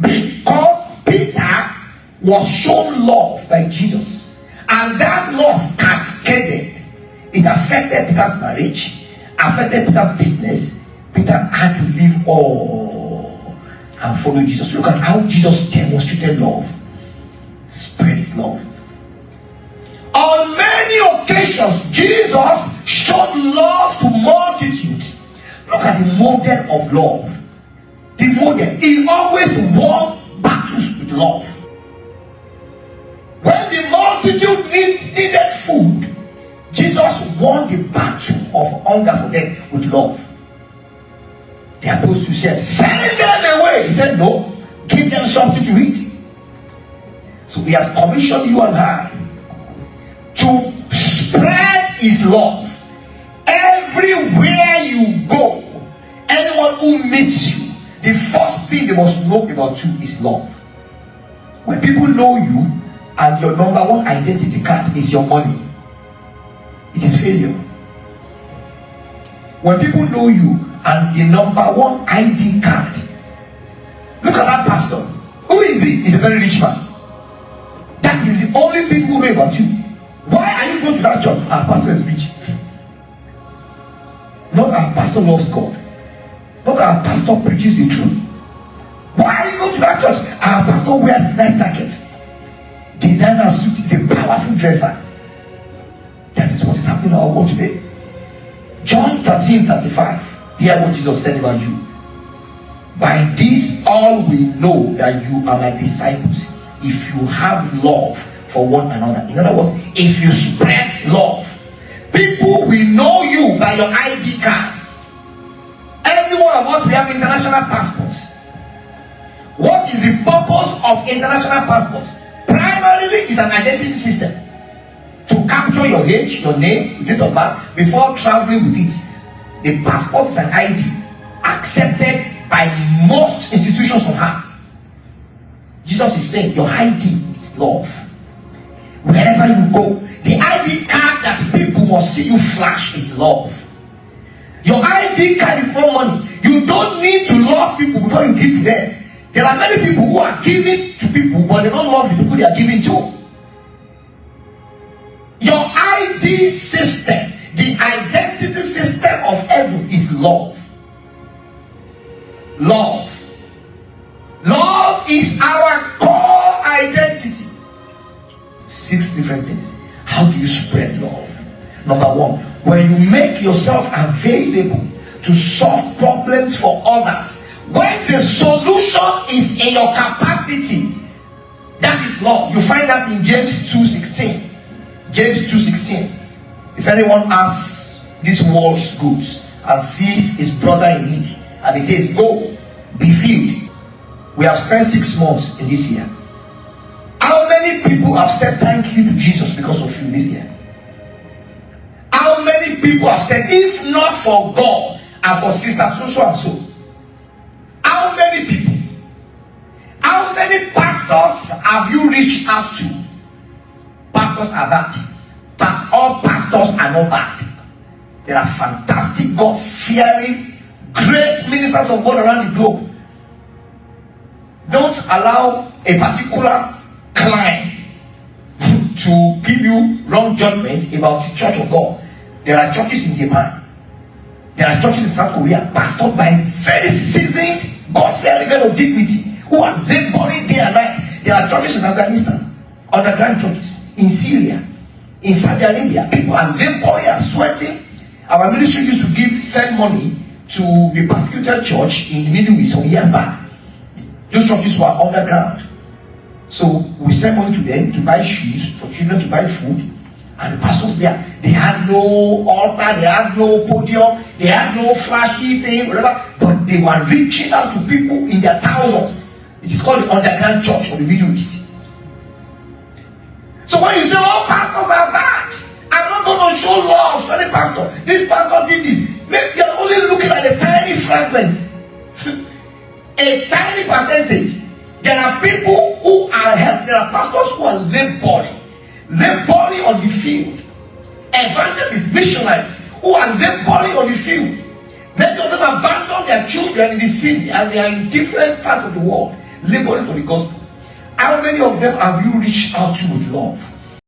Because Peter was shown love by Jesus, and that love cascaded. It affected Peter's marriage, affected Peter's business. Peter had to leave all and follow Jesus. Look at how Jesus demonstrated love, spread his love. On many occasions, Jesus showed love to multitudes. Look at the model of love. The model. He always won battles with love. When the multitude needed food, Jesus won the battle of hunger for them with love. The apostle said, send them away. He said, no, give them something to eat. So he has commissioned you and I to spread his love. Everywhere you go, anyone who meets you, the first thing they must know about you is love. When people know you and your number one identity card is your money, it is failure. When people know you and the number one ID card, look at that pastor. Who is he? He's a very rich man. That is the only thing we know about you. Why are you going to that church? Our pastor is rich. Not our pastor loves God. Not our pastor preaches the truth. Why are you going to that church? Our pastor wears nice jackets. Designer suit, is a powerful dresser. That is what is happening in our world today. John 13:35. Hear what Jesus said about you. By this all we know that you are my disciples, if you have love for one another. In other words, if you spread love, people will know you by your ID card. Every one of us, we have international passports. What is the purpose of international passports? Primarily, is an identity system to capture your age, your name, your date of birth before traveling with it. The passport is an ID accepted by most institutions on earth. Jesus is saying your ID is love. Wherever you go, the ID card that people must see you flash is love. Your ID card is more money. You don't need to love people before you give to them. There are many people who are giving to people, but they don't love the people they are giving to. Your ID system, the identity system of heaven, is love. Love. Love is our core identity. 6 different things. How do you spread love? Number 1, when you make yourself available to solve problems for others, when the solution is in your capacity, that is love. You find that in James 2:16. James 2:16. If anyone asks this world's goods and sees his brother in need, and he says, go, be filled. We have spent 6 months in this year. How many people have said thank you to Jesus because of you this year? How many people have said, if not for God and for sister so and so? How many people? How many pastors have you reached out to? Pastors are bad. All pastors are not bad. There are fantastic, God-fearing, great ministers of God around the globe. Don't allow a particular client to give you wrong judgment about the church of God. There are churches in Japan. There are churches in South Korea pastored by very seasoned, God-fearing men of dignity who are laboring day and night. There are churches in Afghanistan, underground churches, in Syria, in Saudi Arabia. People are laboring and sweating. Our ministry used to send money to the persecuted church in the Middle East some years back. Those churches were underground. So we sent money to them to buy shoes for children, to buy food. And the pastors there, they had no altar, they had no podium, they had no flashy thing, whatever. But they were reaching out to people in their thousands. It is called the underground church of the Middle East. So when you say, oh, pastors are bad, I'm not going to show love to any pastor. This pastor did this. Maybe you're only looking at a tiny fragment. A tiny percentage. There are people who are helped. There are pastors who are laboring on the field. Evangelists, missionaries who are laboring on the field. Many of them abandon their children in the city and they are in different parts of the world. laboring for the gospel. How many of them have you reached out to with love?